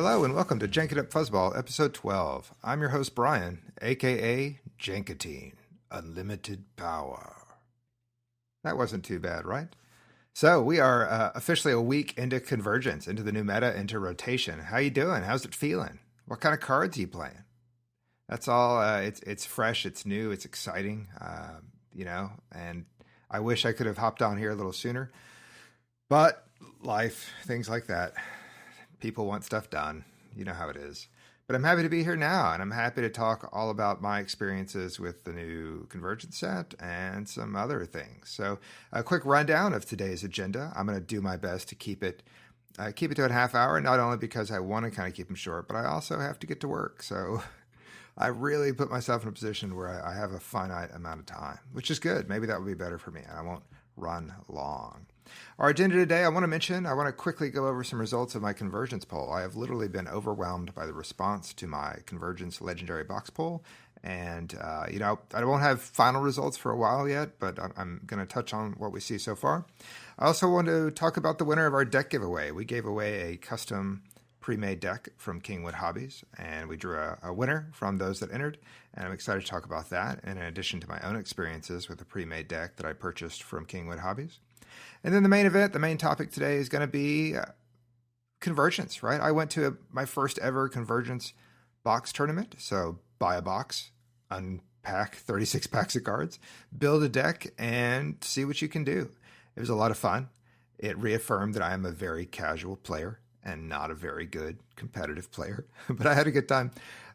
Hello and welcome to Jank It Up Fuzzball, episode 12. I'm your host, Brian, aka Jankatine. Unlimited power. That wasn't too bad, right? So we are officially a week into Convergence, into the new meta, into rotation. How you doing? How's it feeling? What kind of cards are you playing? That's all. It's fresh, it's new, it's exciting, and I wish I could have hopped on here a little sooner. But life, things like that. People want stuff done. You know how it is. But I'm happy to be here now, and I'm happy to talk all about my experiences with the new Convergence set and some other things. So a quick rundown of today's agenda. I'm going to do my best to keep it to a half hour, not only because I want to kind of keep them short, but I also have to get to work. So I really put myself in a position where I have a finite amount of time, which is good. Maybe that would be better for me. I won't run long. Our agenda today, I want to quickly go over some results of my Convergence poll. I have literally been overwhelmed by the response to my Convergence Legendary Box Pull. And, I won't have final results for a while yet, but I'm going to touch on what we see so far. I also want to talk about the winner of our deck giveaway. We gave away a custom premade deck from Kingwood Hobbies, and we drew a winner from those that entered. And I'm excited to talk about that, in addition to my own experiences with the premade deck that I purchased from Kingwood Hobbies. And then the main event, the main topic today is going to be Convergence, right? I went to my first ever Convergence box tournament. So buy a box, unpack 36 packs of cards, build a deck, and see what you can do. It was a lot of fun. It reaffirmed that I am a very casual player and not a very good competitive player, but I had a good time.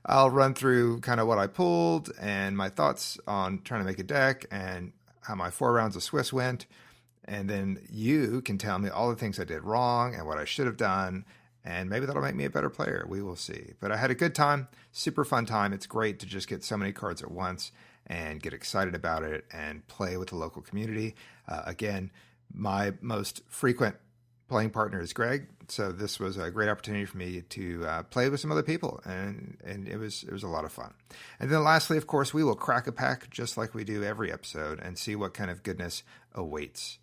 I'll run through kind of what I pulled and my thoughts on trying to make a deck and how my 4 rounds of Swiss went. And then you can tell me all the things I did wrong and what I should have done. And maybe that'll make me a better player. We will see. But I had a good time, super fun time. It's great to just get so many cards at once and get excited about it and play with the local community. Again, my most frequent playing partner is Greg. So this was a great opportunity for me to play with some other people. And it was a lot of fun. And then lastly, of course, we will crack a pack just like we do every episode and see what kind of goodness awaits.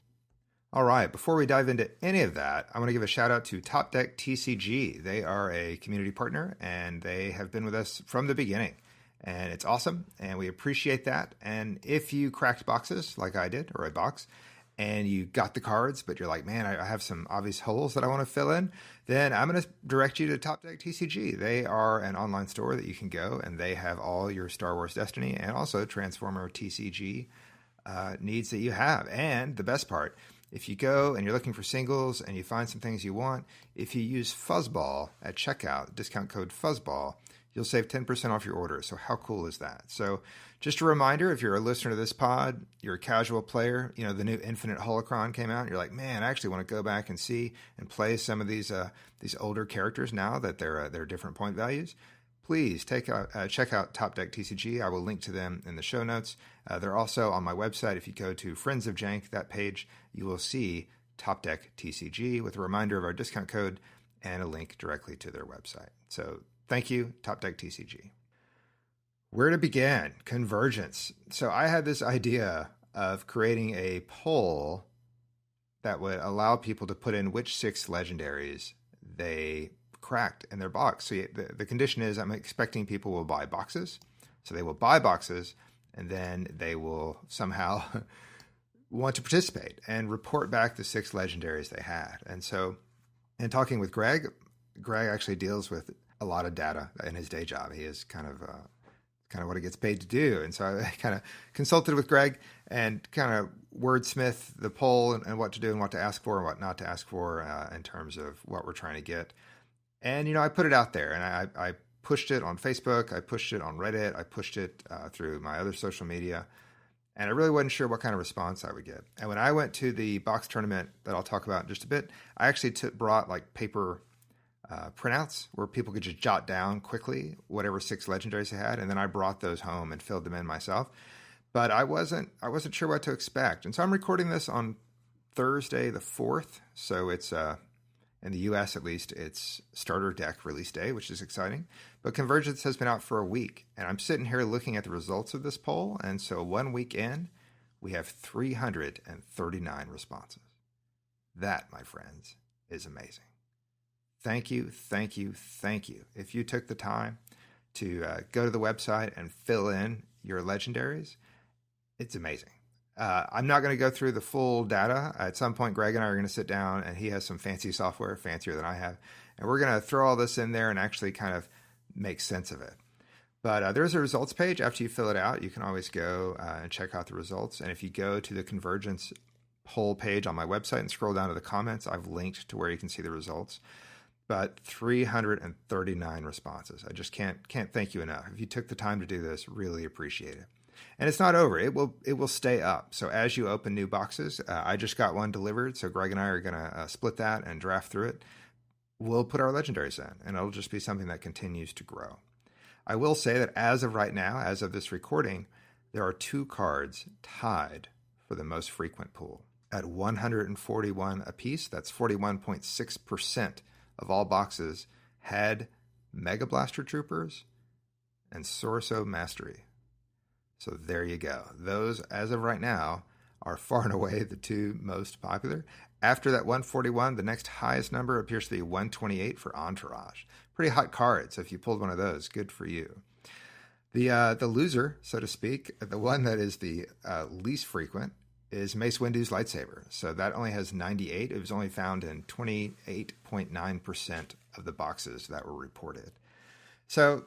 All right, before we dive into any of that, I want to give a shout out to Top Deck TCG. They are a community partner, and they have been with us from the beginning. And it's awesome, and we appreciate that. And if you cracked boxes like I did, or a box, and you got the cards, but you're like, man, I have some obvious holes that I want to fill in, then I'm going to direct you to Top Deck TCG. They are an online store that you can go, and they have all your Star Wars Destiny and also Transformer TCG needs that you have. And the best part, if you go and you're looking for singles and you find some things you want, if you use Fuzzball at checkout, discount code Fuzzball, you'll save 10% off your order. So how cool is that? So just a reminder, if you're a listener to this pod, you're a casual player, the new Infinite Holocron came out, and you're like, man, I actually want to go back and see and play some of these older characters now that they're different point values. Please check out Top Deck TCG. I will link to them in the show notes. They're also on my website. If you go to Friends of Jank, that page, you will see Top Deck TCG with a reminder of our discount code and a link directly to their website. So thank you, Top Deck TCG. Where to begin? Convergence. So I had this idea of creating a poll that would allow people to put in which 6 legendaries they cracked in their box. So the condition is I'm expecting people will buy boxes. So they will buy boxes, and then they will somehow want to participate and report back the 6 legendaries they had. And so in talking with Greg actually deals with a lot of data in his day job. He is kind of what he gets paid to do. And so I kind of consulted with Greg and kind of wordsmith the poll and what to do and what to ask for and what not to ask for in terms of what we're trying to get. And, I put it out there, and I pushed it on Facebook. I pushed it on Reddit. I pushed it through my other social media. And I really wasn't sure what kind of response I would get. And when I went to the box tournament that I'll talk about in just a bit, I actually brought like paper printouts where people could just jot down quickly whatever 6 legendaries they had. And then I brought those home and filled them in myself. But I wasn't sure what to expect. And so I'm recording this on Thursday the 4th. So it's in the US, at least, it's starter deck release day, which is exciting. But Convergence has been out for a week, and I'm sitting here looking at the results of this poll. And so 1 week in, we have 339 responses. That, my friends, is amazing. thank you, thank you, thank you. If you took the time to go to the website and fill in your legendaries, it's amazing. I'm not going to go through the full data. At some point, Greg and I are going to sit down, and he has some fancy software, fancier than I have, and we're going to throw all this in there and actually kind of make sense of it. But there's a results page. After you fill it out, you can always go and check out the results. And if you go to the Convergence poll page on my website and scroll down to the comments, I've linked to where you can see the results. But 339 responses. I just can't thank you enough. If you took the time to do this, really appreciate it. And it's not over. It will stay up. So as you open new boxes, I just got one delivered. So Greg and I are going to split that and draft through it. We'll put our legendaries in, and it'll just be something that continues to grow. I will say that as of right now, as of this recording, there are 2 cards tied for the most frequent pool at 141 apiece. That's 41.6% of all boxes had Mega Blaster Troopers and Sorso Mastery. So there you go. Those, as of right now, are far and away the 2 most popular. After that 141, the next highest number appears to be 128 for Entourage. Pretty hot card, so if you pulled one of those, good for you. The loser, so to speak, the one that is the least frequent, is Mace Windu's lightsaber. So that only has 98. It was only found in 28.9% of the boxes that were reported. So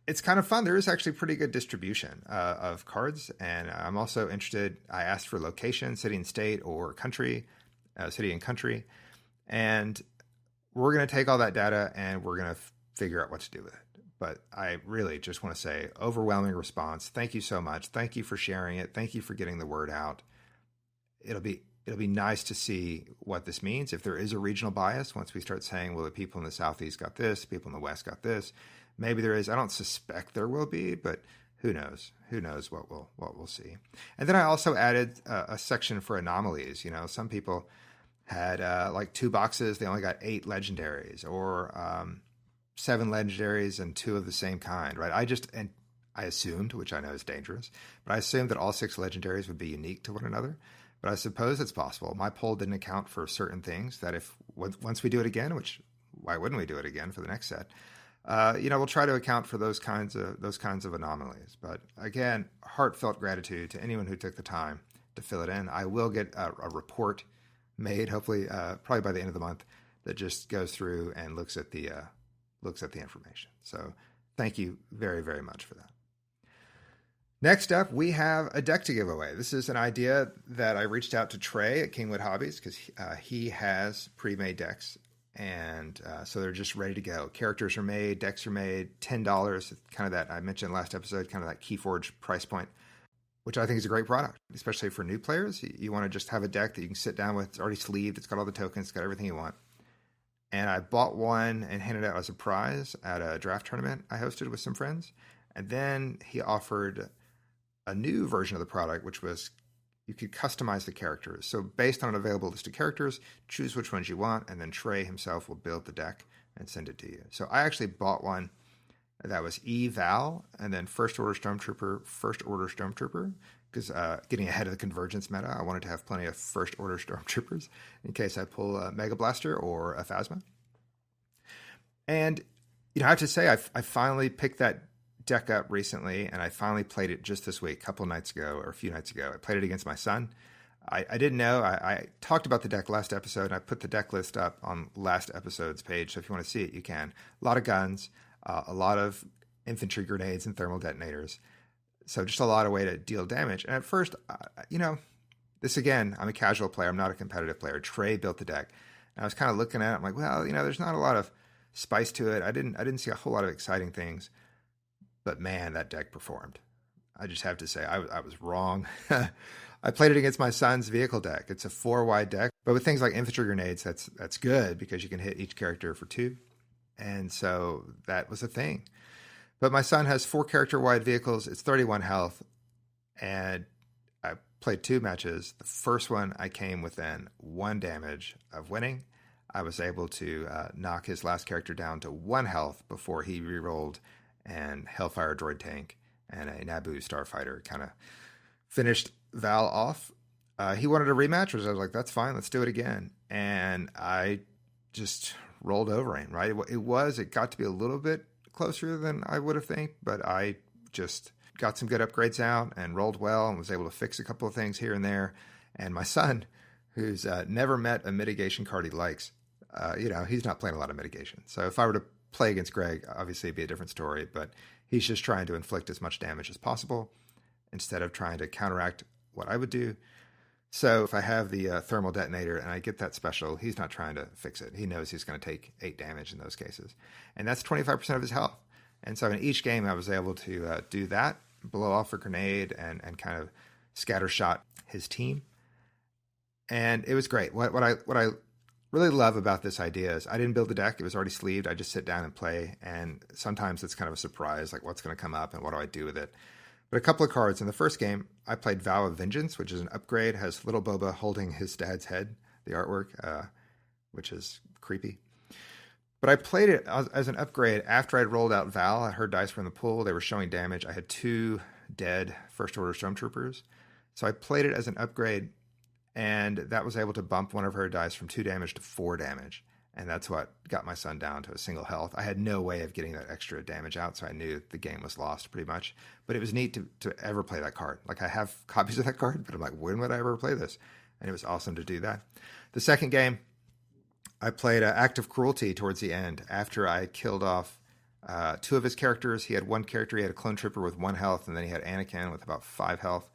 it's kind of fun. There is actually pretty good distribution of cards. And I'm also interested, I asked for location, city and state, or country, city and country. And we're going to take all that data and we're going to figure out what to do with it. But I really just want to say overwhelming response. Thank you so much. Thank you for sharing it. Thank you for getting the word out. It'll be nice to see what this means. If there is a regional bias, once we start saying, well, the people in the Southeast got this, people in the West got this, maybe there is. I don't suspect there will be, but who knows? Who knows what we'll see. And then I also added a section for anomalies. You know, some people had like 2 boxes, they only got 8 legendaries, or 7 legendaries and 2 of the same kind, right? I assumed, which I know is dangerous, but I assumed that all 6 legendaries would be unique to one another. But I suppose it's possible. My poll didn't account for certain things that if once we do it again, which why wouldn't we do it again for the next set? We'll try to account for those kinds of anomalies. But again, heartfelt gratitude to anyone who took the time to fill it in. I will get a report made, hopefully, probably by the end of the month, that just goes through and looks at the information. So thank you very, very much for that. Next up, we have a deck to give away. This is an idea that I reached out to Trey at Kingwood Hobbies because he has pre-made decks, and so they're just ready to go. Characters are made, decks are made, $10, kind of that I mentioned last episode, kind of that Keyforge price point, which I think is a great product, especially for new players. You want to just have a deck that you can sit down with. It's already sleeved. It's got all the tokens. It's got everything you want. And I bought one and handed it out as a prize at a draft tournament I hosted with some friends. And then he offered a new version of the product, which was you could customize the characters. So based on an available list of characters, choose which ones you want, and then Trey himself will build the deck and send it to you. So I actually bought one that was Val, and then First Order Stormtrooper, because getting ahead of the Convergence meta, I wanted to have plenty of First Order Stormtroopers in case I pull a Mega Blaster or a Phasma. And I have to say, I finally picked that deck up recently, and I finally played it just this week, a few nights ago. I played it against my son. I didn't know. I talked about the deck last episode, and I put the deck list up on last episode's page, so if you want to see it, you can. A lot of guns, a lot of infantry grenades and thermal detonators. So just a lot of way to deal damage. And at first, this again, I'm a casual player. I'm not a competitive player. Trey built the deck. And I was kind of looking at it. I'm like, well, there's not a lot of spice to it. I didn't see a whole lot of exciting things. But man, that deck performed. I just have to say, I was wrong. I played it against my son's vehicle deck. It's a 4-wide deck. But with things like infantry grenades, that's good because you can hit each character for 2. And so that was a thing. But my son has 4 character-wide vehicles. It's 31 health. And I played 2 matches. The first one, I came within 1 damage of winning. I was able to knock his last character down to 1 health before he re-rolled, and Hellfire Droid Tank and a Naboo Starfighter kind of finished Val off. He wanted a rematch, which I was like, that's fine, let's do it again. And I just rolled over him, right? It got to be a little bit closer than I would have think, but I just got some good upgrades out and rolled well and was able to fix a couple of things here and there. And my son, who's never met a mitigation card he likes, he's not playing a lot of mitigation. So if I were to play against Greg, obviously it'd be a different story, but he's just trying to inflict as much damage as possible instead of trying to counteract what I would do. So if I have the thermal detonator and I get that special, he's not trying to fix it. He knows he's going to take 8 damage in those cases. And that's 25% of his health. And so in each game, I was able to do that, blow off a grenade and kind of scatter shot his team. And it was great. What I really love about this idea is I didn't build the deck. It was already sleeved. I just sit down and play. And sometimes it's kind of a surprise, like what's going to come up and what do I do with it? But a couple of cards. In the first game, I played Vow of Vengeance, which is an upgrade, has little Boba holding his dad's head, the artwork, which is creepy. But I played it as an upgrade after I'd rolled out Val. I heard dice from the pool. They were showing damage. I had 2 dead First Order Stormtroopers. So I played it as an upgrade, and that was able to bump one of her dice from 2 damage to 4 damage. And that's what got my son down to a single health. I had no way of getting that extra damage out, so I knew the game was lost pretty much. But it was neat to ever play that card. Like, I have copies of that card, but I'm like, when would I ever play this? And it was awesome to do that. The second game, I played Act of Cruelty towards the end. After I killed off 2 of his characters, he had one character, he had a clone trooper with 1 health, and then he had Anakin with about 5 health.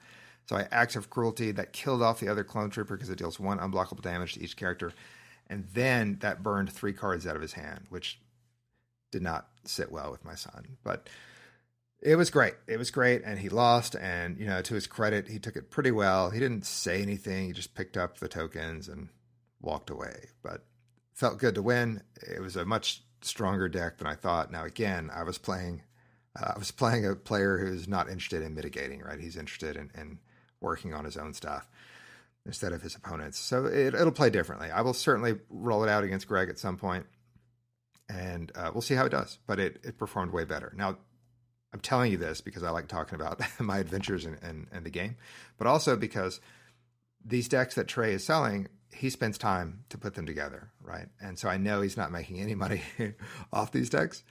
So I Act of Cruelty, that killed off the other clone trooper because it deals 1 unblockable damage to each character. And then that burned 3 cards out of his hand, which did not sit well with my son. But it was great. It was great. And he lost. And, to his credit, he took it pretty well. He didn't say anything. He just picked up the tokens and walked away. But felt good to win. It was a much stronger deck than I thought. Now, again, I was playing a player who's not interested in mitigating, right? He's interested in working on his own stuff instead of his opponents. So it'll play differently. I will certainly roll it out against Greg at some point, and we'll see how it does. But it performed way better. Now, I'm telling you this because I like talking about my adventures in the game, but also because these decks that Trey is selling, he spends time to put them together, right? And so I know he's not making any money off these decks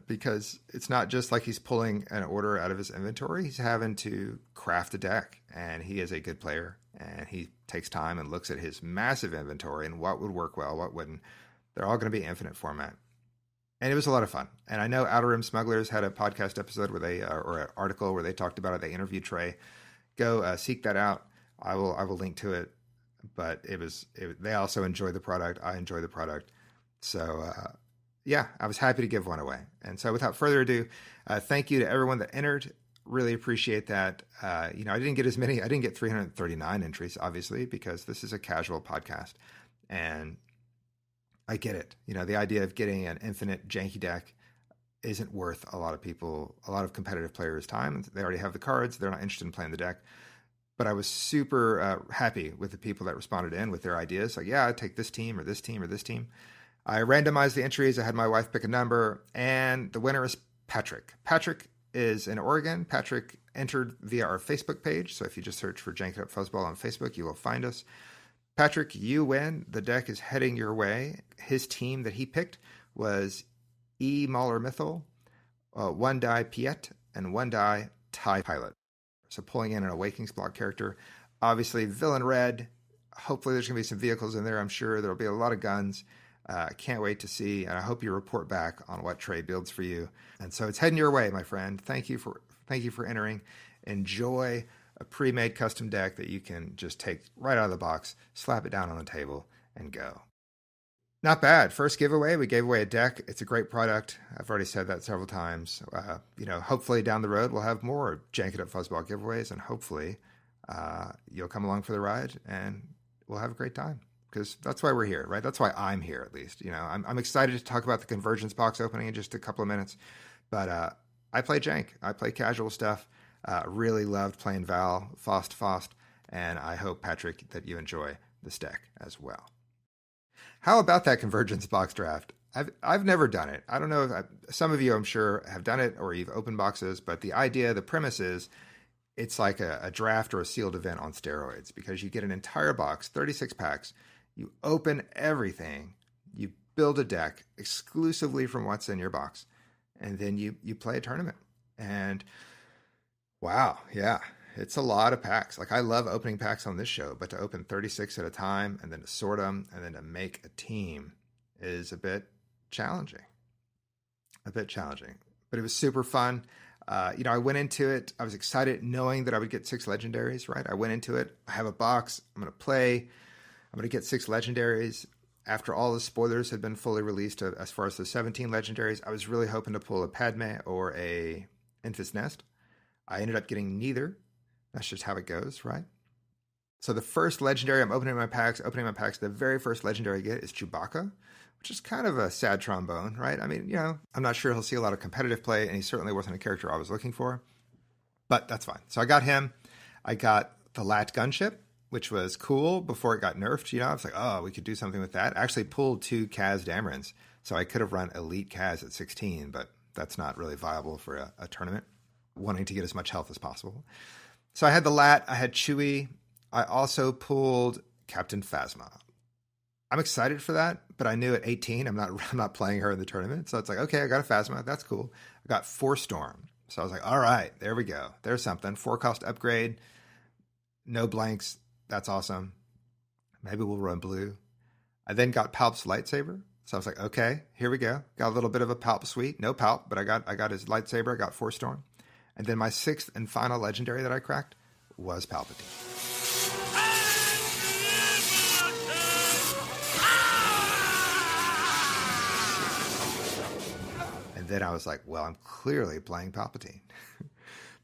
because it's not just like he's pulling an order out of his inventory. He's having to craft a deck, and he is a good player. And he takes time and looks at his massive inventory and what would work well, what wouldn't. They're all going to be infinite format. And it was a lot of fun. And I know Outer Rim Smugglers had a podcast episode or an article where they talked about it. They interviewed Trey. Go seek that out. I will link to it. But they also enjoy the product. I enjoy the product. So I was happy to give one away. And so without further ado, thank you to everyone that entered. Really appreciate that. I didn't get as many. I didn't get 339 entries, obviously, because this is a casual podcast. And I get it. The idea of getting an infinite janky deck isn't worth a lot of competitive players' time. They already have the cards. They're not interested in playing the deck. But I was super happy with the people that responded in with their ideas. Like, yeah, I'd take this team or this team or this team. I randomized the entries. I had my wife pick a number. And the winner is Patrick. Patrick is in Oregon. Patrick entered via our Facebook page. So if you just search for Jank Fuzzball on Facebook, you will find us. Patrick, you win. The deck is heading your way. His team that he picked was E. Mauler Mythal, 1 die Piet, and 1 die TIE Pilot. So pulling in an Awakenings block character. Obviously, villain red. Hopefully there's going to be some vehicles in there. I'm sure there'll be a lot of guns. I can't wait to see, and I hope you report back on what Trey builds for you. And so it's heading your way, my friend. Thank you for entering. Enjoy a pre-made custom deck that you can just take right out of the box, slap it down on the table, and go. Not bad. First giveaway, we gave away a deck. It's a great product. I've already said that several times. Hopefully down the road we'll have more Jank It Up Fuzzball giveaways, and hopefully you'll come along for the ride, and we'll have a great time. Because that's why we're here, right? That's why I'm here, at least. I'm excited to talk about the Convergence box opening in just a couple of minutes. But I play Jank. I play casual stuff. Really loved playing Val, Fost, and I hope, Patrick, that you enjoy this deck as well. How about that Convergence box draft? I've never done it. I don't know if some of you, I'm sure, have done it or you've opened boxes, but the premise is it's like a draft or a sealed event on steroids because you get an entire box, 36 packs. You open everything, you build a deck exclusively from what's in your box, and then you play a tournament. And wow, yeah, it's a lot of packs. Like, I love opening packs on this show, but to open 36 at a time and then to sort them and then to make a team is a bit challenging. But it was super fun. I went into it, I was excited knowing that I would get 6 legendaries, right? I went into it, I have a box, I'm going to play, I'm going to get 6 legendaries. After all the spoilers had been fully released as far as the 17 legendaries, I was really hoping to pull a Padme or a Enfys Nest. I ended up getting neither. That's just how it goes, right? So the first legendary, I'm opening my packs. The very first legendary I get is Chewbacca, which is kind of a sad trombone, right? I mean, I'm not sure he'll see a lot of competitive play, and he certainly wasn't a character I was looking for, but that's fine. So I got him. I got the Lat gunship, which was cool before it got nerfed. I was like, oh, we could do something with that. I actually pulled 2 Kaz Damerons, so I could have run Elite Kaz at 16, but that's not really viable for a tournament, wanting to get as much health as possible. So I had the Lat, I had Chewie. I also pulled Captain Phasma. I'm excited for that, but I knew at 18 I'm not playing her in the tournament. So it's like, okay, I got a Phasma. That's cool. I got Force Storm. So I was like, all right, there we go. There's something. 4-cost upgrade. No blanks. That's awesome. Maybe we'll run blue. I then got Palp's lightsaber. So I was like, okay, here we go. Got a little bit of a Palp suite. No Palp, but I got his lightsaber. I got Force Storm. And then my 6th and final legendary that I cracked was Palpatine. Then I was like, well, I'm clearly playing Palpatine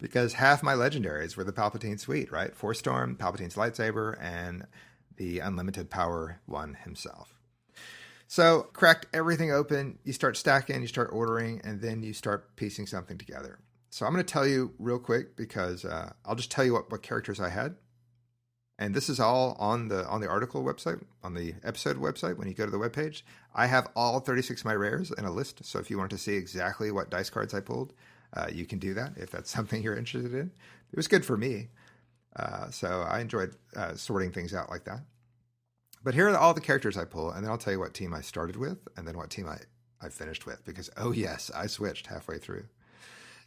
because half my legendaries were the Palpatine suite, right? Force Storm, Palpatine's lightsaber, and the unlimited power one himself. So cracked everything open. You start stacking, you start ordering, and then you start piecing something together. So I'm going to tell you real quick because I'll just tell you what characters I had. And this is all on the article website, on the episode website. When you go to the webpage, I have all 36 of my rares in a list. So if you want to see exactly what dice cards I pulled, you can do that if that's something you're interested in. It was good for me. So I enjoyed sorting things out like that. But here are all the characters I pull, and then I'll tell you what team I started with and then what team I finished with. Because, oh yes, I switched halfway through.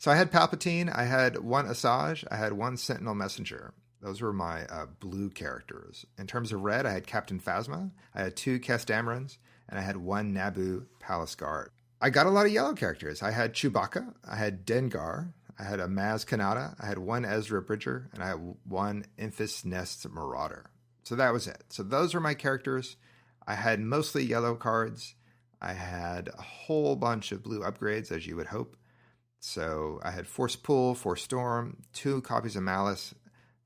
So I had Palpatine, I had 1 Asajj, I had 1 Sentinel Messenger. Those were my blue characters. In terms of red, I had Captain Phasma, I had 2 Kaz Damerons, and I had 1 Naboo Palace Guard. I got a lot of yellow characters. I had Chewbacca, I had Dengar, I had a Maz Kanata, I had 1 Ezra Bridger, and I had 1 Enfys Nest Marauder. So that was it. So those were my characters. I had mostly yellow cards. I had a whole bunch of blue upgrades, as you would hope. So I had Force Pull, Force Storm, 2 copies of Malice,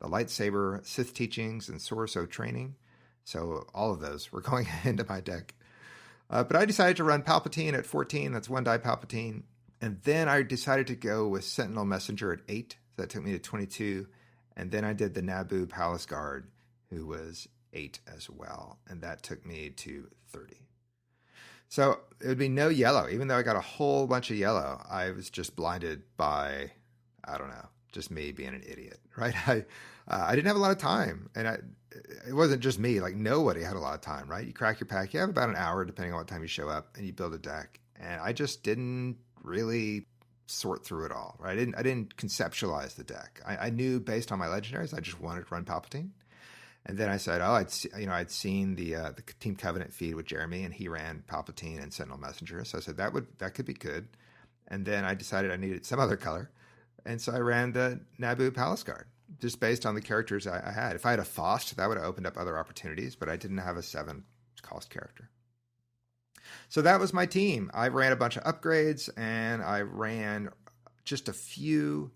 the lightsaber, Sith Teachings, and Sorcerer Training. So all of those were going into my deck. But I decided to run Palpatine at 14. That's 1 die Palpatine. And then I decided to go with Sentinel Messenger at 8. So that took me to 22. And then I did the Naboo Palace Guard, who was 8 as well. And that took me to 30. So it would be no yellow. Even though I got a whole bunch of yellow, I was just blinded by, I don't know, just me being an idiot, right? I didn't have a lot of time. And it wasn't just me. Like, nobody had a lot of time, right? You crack your pack. You have about an hour, depending on what time you show up, and you build a deck. And I just didn't really sort through it all, right? I didn't conceptualize the deck. I knew based on my legendaries, I just wanted to run Palpatine. And then I said, I'd seen the Team Covenant feed with Jeremy, and he ran Palpatine and Sentinel Messenger. So I said that could be good. And then I decided I needed some other color, and so I ran the Naboo Palace Guard just based on the characters I had. If I had a Faust, that would have opened up other opportunities, but I didn't have a 7-cost character. So that was my team. I ran a bunch of upgrades, and I ran just a few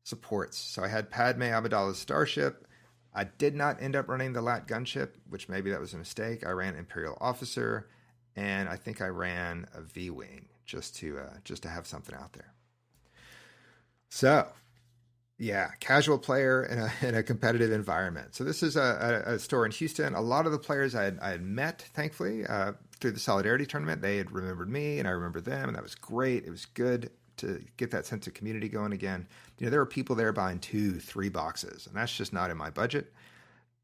supports. So I had Padme Amidala's Starship. I did not end up running the Lat gunship, which maybe that was a mistake. I ran Imperial Officer, and I think I ran a V-Wing just to have something out there. So, yeah, casual player in a competitive environment. So this is a store in Houston. A lot of the players I had met, thankfully, through the Solidarity Tournament. They had remembered me, and I remembered them, and that was great. It was good to get that sense of community going again. There were people there buying 2-3 boxes, and that's just not in my budget.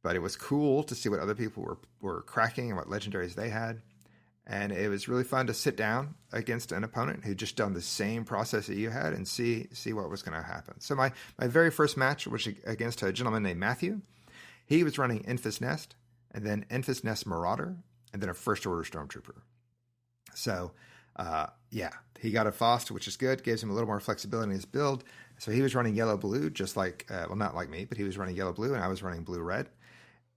But it was cool to see what other people were cracking and what legendaries they had. And it was really fun to sit down against an opponent who'd just done the same process that you had and see what was going to happen. So my very first match was against a gentleman named Matthew. He was running Enfys Nest, and then Enfys Nest Marauder, and then a First Order Stormtrooper. So, he got a Fost, which is good. Gives him a little more flexibility in his build. So he was running yellow-blue, just like, not like me, but he was running yellow-blue, and I was running blue-red.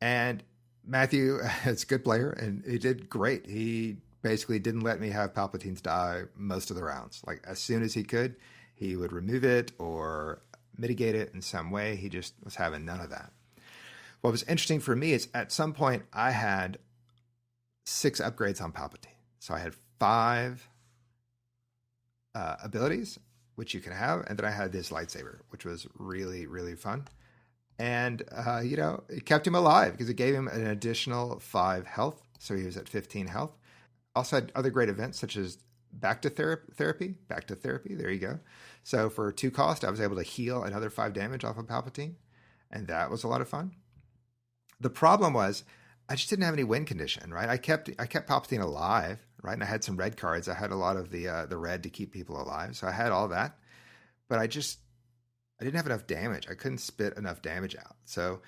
And Matthew is a good player, and he did great. He basically didn't let me have Palpatine's die most of the rounds. Like, as soon as he could, he would remove it or mitigate it in some way. He just was having none of that. What was interesting for me is at some point I had 6 upgrades on Palpatine. So I had 5 abilities, which you can have, and then I had this lightsaber, which was really, really fun. And, it kept him alive because it gave him an additional 5 health. So he was at 15 health. Also had other great events such as Back to Therapy. There you go. So for 2 cost, I was able to heal another 5 damage off of Palpatine. And that was a lot of fun. The problem was I just didn't have any win condition, right? I kept Palpatine alive, right? And I had some red cards. I had a lot of the red to keep people alive. So I had all that. But I didn't have enough damage. I couldn't spit enough damage out. So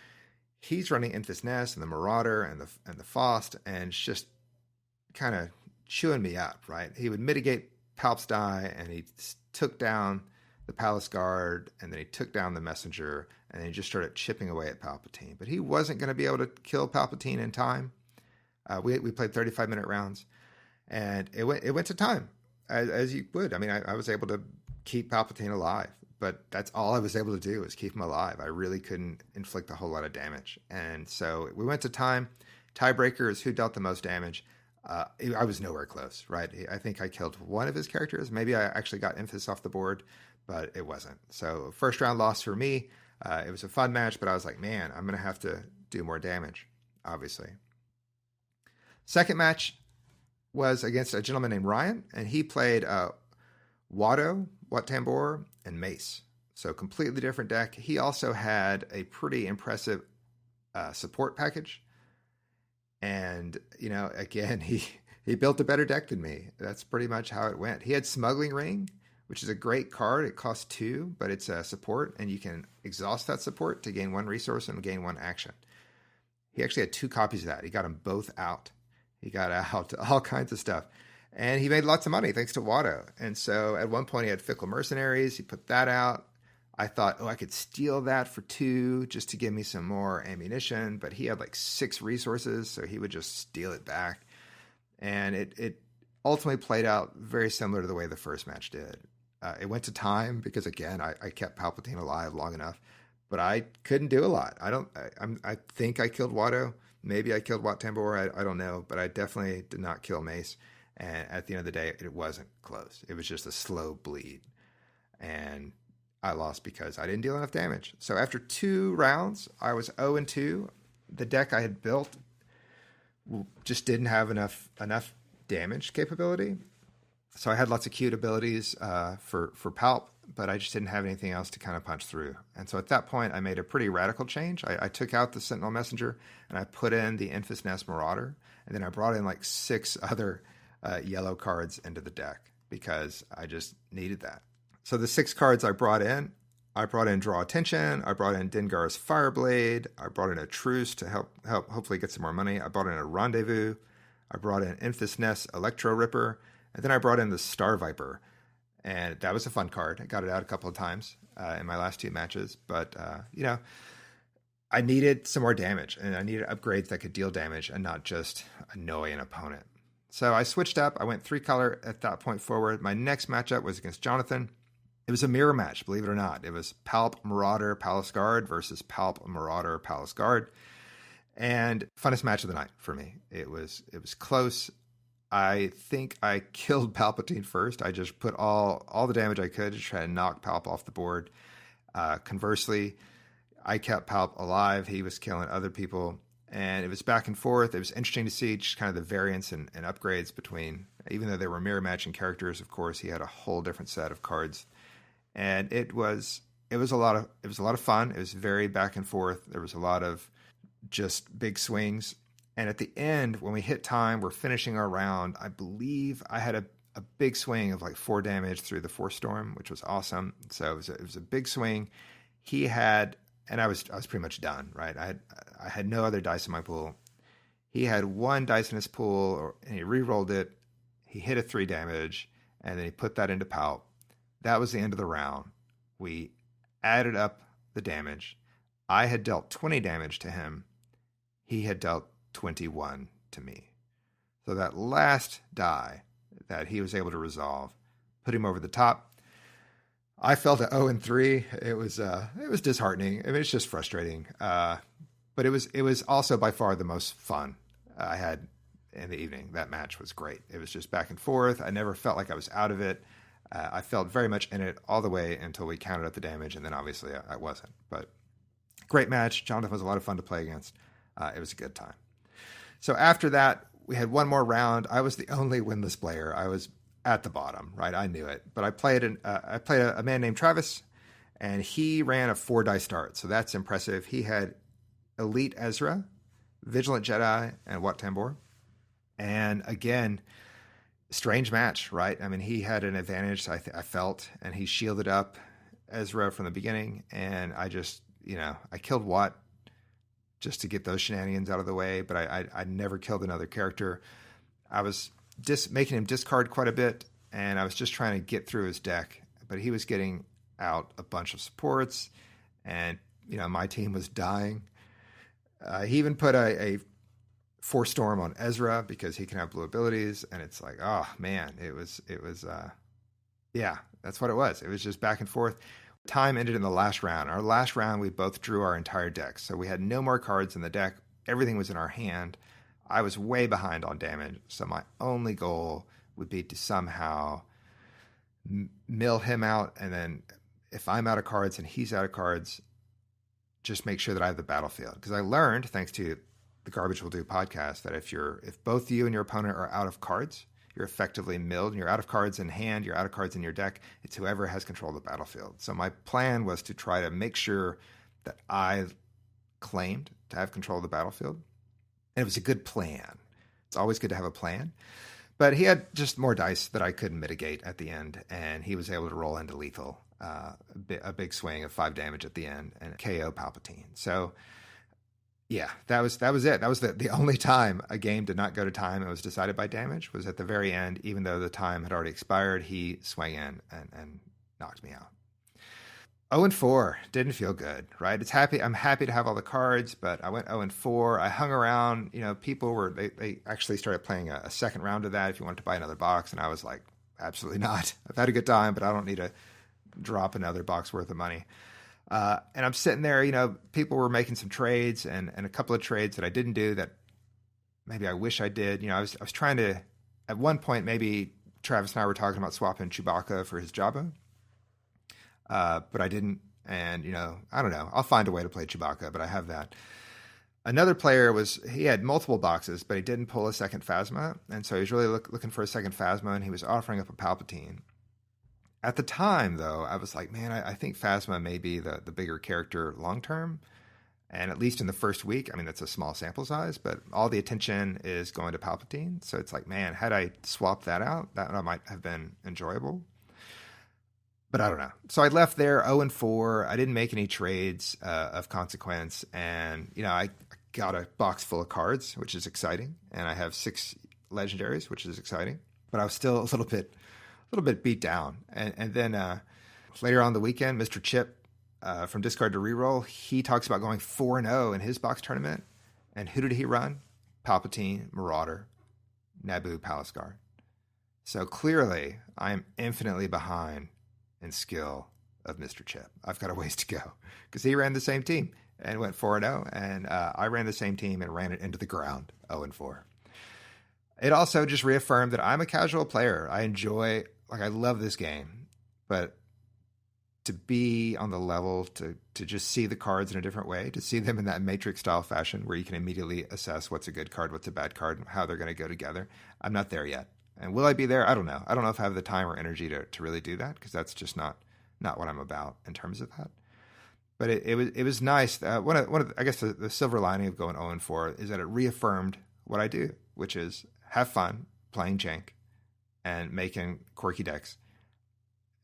he's running Enfys Nest and the Marauder and the Fost, and it's just kind of chewing me up, right? He would mitigate Palp's die, and he took down the Palace Guard, and then he took down the Messenger, and then he just started chipping away at Palpatine. But he wasn't going to be able to kill Palpatine in time. We played 35-minute rounds, and it went to time, as you would. I mean, I was able to keep Palpatine alive. But that's all I was able to do was keep him alive. I really couldn't inflict a whole lot of damage. And so we went to time. Tiebreaker is who dealt the most damage. I was nowhere close, right? I think I killed one of his characters. Maybe I actually got Enfys off the board, but it wasn't. So first round loss for me. It was a fun match, but I was like, man, I'm going to have to do more damage, obviously. Second match was against a gentleman named Ryan, and he played Watto, Wat Tambor, and Mace. So completely different deck. He also had a pretty impressive support package. And, again, he built a better deck than me. That's pretty much how it went. He had Smuggling Ring, which is a great card. It costs 2, but it's a support, and you can exhaust that support to gain 1 resource and gain 1 action. He actually had 2 copies of that. He got them both out. He got out all kinds of stuff. And he made lots of money thanks to Watto. And so at one point he had Fickle Mercenaries. He put that out. I thought, I could steal that for 2 just to give me some more ammunition. But he had like 6 resources, so he would just steal it back. And it ultimately played out very similar to the way the first match did. It went to time because, again, I kept Palpatine alive long enough. But I couldn't do a lot. I think I killed Watto. Maybe I killed Wat Tambor. I don't know. But I definitely did not kill Mace. And at the end of the day, it wasn't close. It was just a slow bleed. And I lost because I didn't deal enough damage. So after 2 rounds, I was 0-2. The deck I had built just didn't have enough damage capability. So I had lots of cute abilities for Palp, but I just didn't have anything else to kind of punch through. And so at that point, I made a pretty radical change. I took out the Sentinel Messenger, and I put in the Enfys Nest Marauder. And then I brought in like 6 other yellow cards into the deck because I just needed that. So the 6 cards I brought in Draw Attention, I brought in Dengar's Fireblade, I brought in a Truce to help hopefully get some more money, I brought in a Rendezvous, I brought in Enfys Nest Electro Ripper, and then I brought in the Star Viper. And that was a fun card. I got it out a couple of times in my last 2 matches. But, I needed some more damage, and I needed upgrades that could deal damage and not just annoy an opponent. So I switched up. I went 3 color at that point forward. My next matchup was against Jonathan. It was a mirror match, believe it or not. It was Palp Marauder Palace Guard versus Palp Marauder Palace Guard. And funnest match of the night for me. It was close. I think I killed Palpatine first. I just put all the damage I could to try to knock Palp off the board. Conversely, I kept Palp alive. He was killing other people. And it was back and forth. It was interesting to see just kind of the variance and upgrades between, even though they were mirror matching characters, of course, he had a whole different set of cards. And it was a lot of fun. It was very back and forth. There was a lot of just big swings. And at the end, when we hit time, we're finishing our round. I believe I had a big swing of like 4 damage through the Force Storm, which was awesome. So it was a big swing. He had, and I was pretty much done, right? I had no other dice in my pool. He had 1 dice in his pool, and he re-rolled it. He hit a 3 damage, and then he put that into Palp. That was the end of the round. We added up the damage. I had dealt 20 damage to him. He had dealt 21 to me. So that last die that he was able to resolve put him over the top. I felt at 0-3. It was disheartening. I mean, it's just frustrating. But it was also by far the most fun I had in the evening. That match was great. It was just back and forth. I never felt like I was out of it. I felt very much in it all the way until we counted up the damage, and then obviously I wasn't. But great match. Jonathan was a lot of fun to play against. It was a good time. So after that, we had one more round. I was the only winless player. I was at the bottom, right? I knew it. But I played a man named Travis, and he ran a 4-die start. So that's impressive. He had Elite Ezra, Vigilant Jedi, and Wat Tambor. And again, strange match, right? I mean, he had an advantage, I felt, and he shielded up Ezra from the beginning. And I just, I killed Wat just to get those shenanigans out of the way, but I never killed another character. I was making him discard quite a bit, and I was just trying to get through his deck, but he was getting out a bunch of supports, and my team was dying. He even put a Force Storm on Ezra because he can have blue abilities, and it's like, oh man, it was yeah, that's what it was. It was just back and forth. Time ended in the last round. Our last round, we both drew our entire deck. So we had no more cards in the deck. Everything was in our hand. I was way behind on damage. So my only goal would be to somehow mill him out. And then if I'm out of cards and he's out of cards, just make sure that I have the battlefield. Because I learned, thanks to the Garbage Will Do podcast, that if both you and your opponent are out of cards, you're effectively milled, and you're out of cards in hand, you're out of cards in your deck. It's whoever has control of the battlefield. So my plan was to try to make sure that I claimed to have control of the battlefield. And it was a good plan. It's always good to have a plan. But he had just more dice that I couldn't mitigate at the end, and he was able to roll into lethal, a big swing of 5 damage at the end, and KO Palpatine. So yeah, that was it. That was the only time a game did not go to time and was decided by damage, was at the very end. Even though the time had already expired, he swung in and knocked me out. 0-4 didn't feel good, right? I'm happy to have all the cards, but I went 0-4. I hung around. People they actually started playing a second round of that if you wanted to buy another box, and I was like, absolutely not. I've had a good time, but I don't need to drop another box worth of money. And I'm sitting there, people were making some trades and a couple of trades that I didn't do that maybe I wish I did. I was trying to, at one point, maybe Travis and I were talking about swapping Chewbacca for his Jabba. But I didn't. And, I don't know. I'll find a way to play Chewbacca, but I have that. Another player he had multiple boxes, but he didn't pull a second Phasma. And so he was really looking for a second Phasma, and he was offering up a Palpatine. At the time, though, I was like, man, I think Phasma may be the bigger character long-term. And at least in the first week, I mean, that's a small sample size, but all the attention is going to Palpatine. So it's like, man, had I swapped that out, that might have been enjoyable. But I don't know. So I left there 0-4. I didn't make any trades of consequence. And, I got a box full of cards, which is exciting. And I have 6 legendaries, which is exciting. But I was still a little bit beat down. And then later on the weekend, Mr. Chip from Discard to Reroll, he talks about going 4-0 in his box tournament. And who did he run? Palpatine, Marauder, Naboo, Palace Guard. So clearly, I'm infinitely behind in skill of Mr. Chip. I've got a ways to go because he ran the same team and went 4-0. And I ran the same team and ran it into the ground 0-4. It also just reaffirmed that I'm a casual player. I love this game, but to be on the level, to just see the cards in a different way, to see them in that Matrix style fashion where you can immediately assess what's a good card, what's a bad card, and how they're going to go together. I'm not there yet. And will I be there? I don't know. I don't know if I have the time or energy to really do that because that's just not what I'm about in terms of that. But it was nice. I guess the silver lining of going 0-4 is that it reaffirmed what I do, which is have fun playing Jank and making quirky decks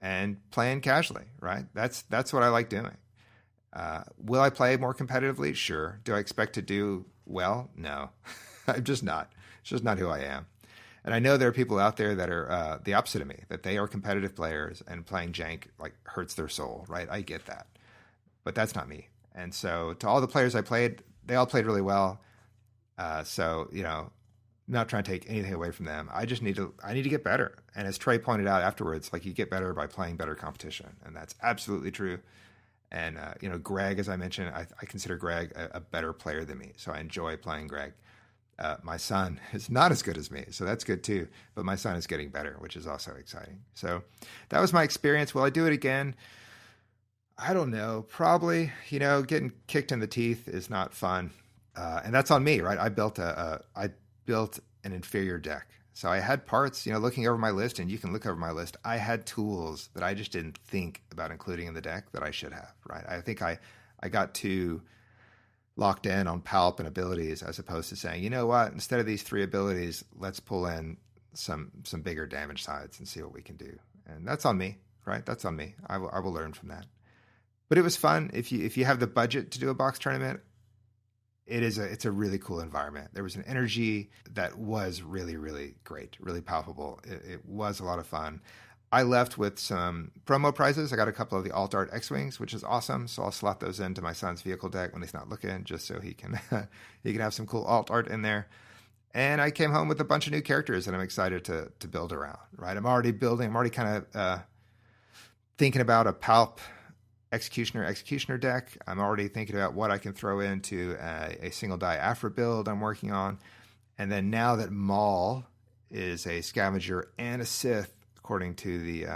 and playing casually, right? That's what I like doing. Will I play more competitively? Sure. Do I expect to do well? No, I'm just not. It's just not who I am. And I know there are people out there that are the opposite of me, that they are competitive players and playing Jank like hurts their soul, right? I get that. But that's not me. And so to all the players I played, they all played really well. So, I'm not trying to take anything away from them. I need to get better. And as Trey pointed out afterwards, like you get better by playing better competition. And that's absolutely true. And, Greg, as I mentioned, I consider Greg a better player than me. So I enjoy playing Greg. My son is not as good as me, so that's good too. But my son is getting better, which is also exciting. So that was my experience. Will I do it again? I don't know. Probably, getting kicked in the teeth is not fun. And that's on me, right? I built an inferior deck. So I had parts, looking over my list, and you can look over my list. I had tools that I just didn't think about including in the deck that I should have, right? I think I got too locked in on palp and abilities as opposed to saying, you know what, instead of these 3 abilities, let's pull in some bigger damage sides and see what we can do. And that's on me, right? That's on me. I will learn from that. But it was fun. If you have the budget to do a box tournament, it's a really cool environment. There was an energy that was really, really great, really palpable. It was a lot of fun. I left with some promo prizes. I got a couple of the Alt Art X-Wings, which is awesome. So I'll slot those into my son's vehicle deck when he's not looking, just so he can have some cool alt art in there. And I came home with a bunch of new characters that I'm excited to build around, right? I'm already kind of thinking about a palp executioner deck. I'm already thinking about what I can throw into a single die Afra build I'm working on. And then now that Maul is a scavenger and a Sith, according to the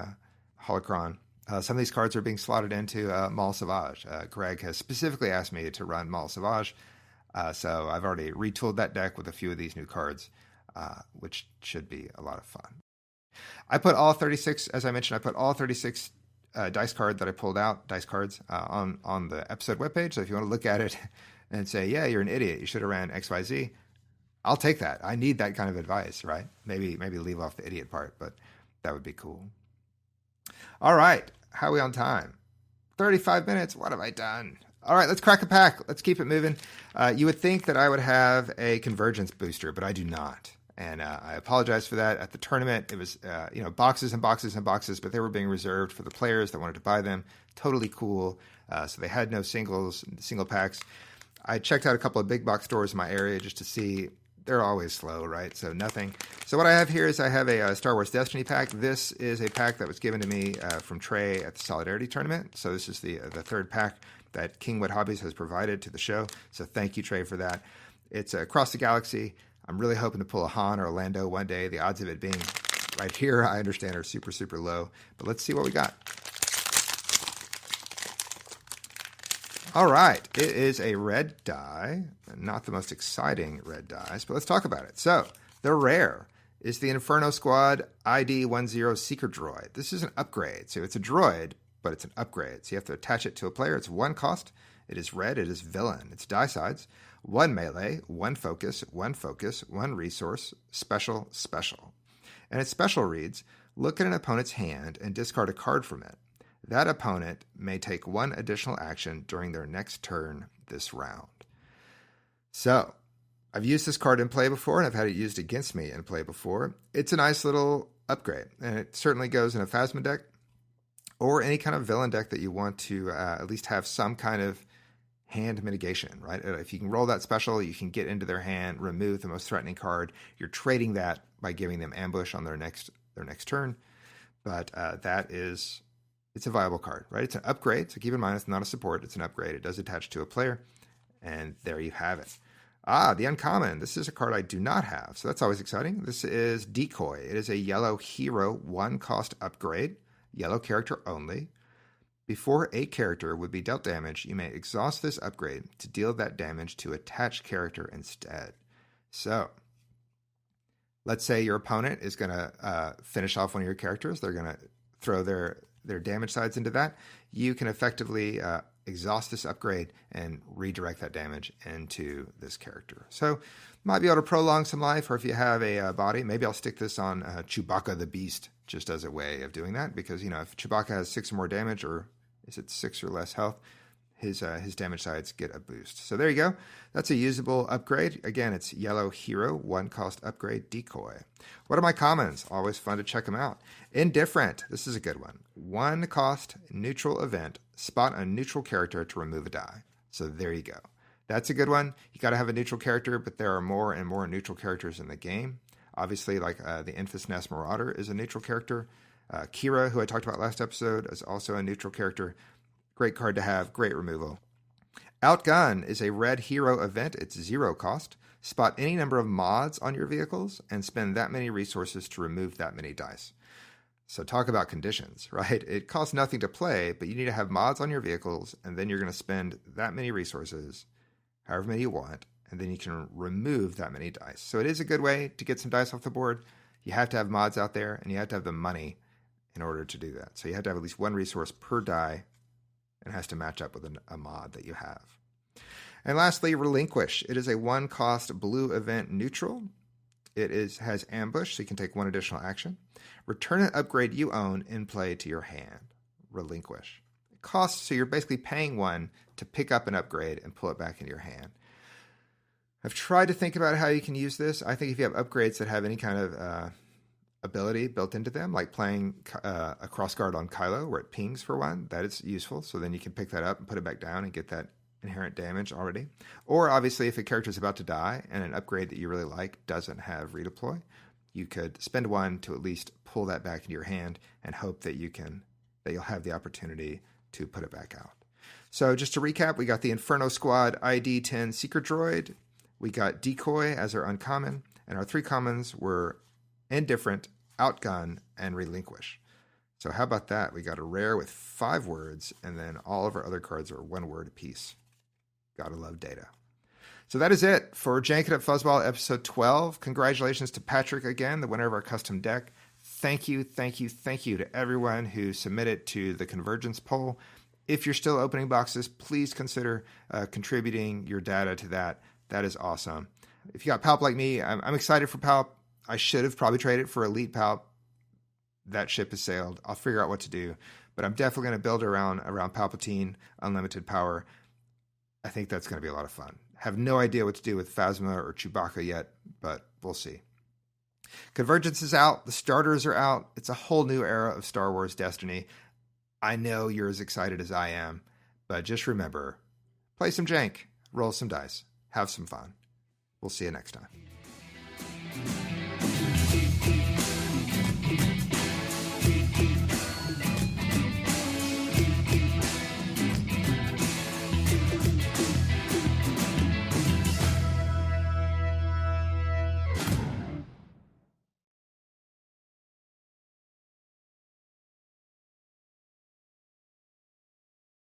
Holocron, some of these cards are being slotted into Maul Savage. Greg has specifically asked me to run Maul Savage, so I've already retooled that deck with a few of these new cards, which should be a lot of fun. I put all 36, as I mentioned, dice cards that I pulled out, dice cards, on the episode webpage. So if you want to look at it and say, yeah, you're an idiot, you should have ran XYZ, I'll take that. I need that kind of advice, right? Maybe leave off the idiot part, but that would be cool. All right. How are we on time? 35 minutes. What have I done? All right. Let's crack a pack. Let's keep it moving. You would think that I would have a Convergence booster, but I do not. And I apologize for that. At the tournament, it was, boxes and boxes and boxes, but they were being reserved for the players that wanted to buy them. Totally cool. So they had no single packs. I checked out a couple of big box stores in my area just to see. They're always slow, right? So nothing. So what I have here is I have a Star Wars Destiny pack. This is a pack that was given to me from Trey at the Solidarity Tournament. So this is the third pack that Kingwood Hobbies has provided to the show. So thank you, Trey, for that. It's Across the Galaxy. I'm really hoping to pull a Han or a Lando one day. The odds of it being right here, I understand, are super, super low. But let's see what we got. All right, it is a red die, not the most exciting red dice, but let's talk about it. So, the rare is the Inferno Squad ID-10 Seeker Droid. This is an upgrade, so it's a droid, but it's an upgrade. So you have to attach it to a player. It's 1 cost. It is red. It is villain. It's die sides. 1 melee, 1 focus, 1 resource, special. And its special reads, look at an opponent's hand and discard a card from it. That opponent may take 1 additional action during their next turn this round. So, I've used this card in play before, and I've had it used against me in play before. It's a nice little upgrade, and it certainly goes in a Phasma deck or any kind of villain deck that you want to at least have some kind of hand mitigation, right? If you can roll that special, you can get into their hand, remove the most threatening card. You're trading that by giving them ambush on their next turn, but it's a viable card, right? It's an upgrade, so keep in mind it's not a support, it's an upgrade. It does attach to a player, and there you have it. The uncommon. This is a card I do not have, so that's always exciting. This is Decoy. It is a yellow hero 1 cost upgrade, yellow character only. Before a character would be dealt damage, you may exhaust this upgrade to deal that damage to attached character instead. So, let's say your opponent is going to finish off one of your characters. They're going to throw their damage sides into that. You can effectively exhaust this upgrade and redirect that damage into this character. So might be able to prolong some life, or if you have a body, maybe I'll stick this on Chewbacca the Beast just as a way of doing that, because, if Chewbacca has 6 or more damage, or is it 6 or less health, his damage sides get a boost. So there you go. That's a usable upgrade. Again, it's Yellow Hero, 1 cost upgrade decoy. What are my commons? Always fun to check them out. Indifferent. This is a good one. 1 cost neutral event. Spot a neutral character to remove a die. So there you go. That's a good one. You got to have a neutral character, but there are more and more neutral characters in the game. Obviously, like the Infus Nest Marauder is a neutral character. Kira, who I talked about last episode, is also a neutral character. Great card to have. Great removal. Outgun is a red hero event. It's 0 cost. Spot any number of mods on your vehicles and spend that many resources to remove that many dice. So talk about conditions, right? It costs nothing to play, but you need to have mods on your vehicles, and then you're going to spend that many resources, however many you want, and then you can remove that many dice. So it is a good way to get some dice off the board. You have to have mods out there, and you have to have the money in order to do that. So you have to have at least 1 resource per die, and it has to match up with a mod that you have. And lastly, Relinquish. It is a 1 cost blue event neutral. It has ambush, so you can take 1 additional action. Return an upgrade you own in play to your hand. Relinquish. It costs, so you're basically paying 1 to pick up an upgrade and pull it back into your hand. I've tried to think about how you can use this. I think if you have upgrades that have any kind of ability built into them, like playing a crossguard on Kylo where it pings for 1, that is useful. So then you can pick that up and put it back down and get that inherent damage already. Or obviously if a character is about to die and an upgrade that you really like doesn't have redeploy, you could spend 1 to at least pull that back into your hand and hope that you'll have the opportunity to put it back out. So just to recap, we got the Inferno Squad ID 10 Secret Droid. We got Decoy as our uncommon, and our 3 commons were Indifferent, Outgun, and Relinquish. So how about that? We got a rare with 5 words, and then all of our other cards are 1 word apiece. Gotta love data. So that is it for Jank It Up Fuzzball episode 12. Congratulations to Patrick again, the winner of our custom deck. Thank you to everyone who submitted to the Convergence poll. If you're still opening boxes, please consider contributing your data to that. That is awesome. If you got Palp like me, I'm excited for Palp. I should have probably traded for Elite Palp. That ship has sailed. I'll figure out what to do. But I'm definitely going to build around Palpatine, Unlimited Power. I think that's going to be a lot of fun. Have no idea what to do with Phasma or Chewbacca yet, but we'll see. Convergence is out. The starters are out. It's a whole new era of Star Wars Destiny. I know you're as excited as I am, but just remember, play some Jank, roll some dice, have some fun. We'll see you next time.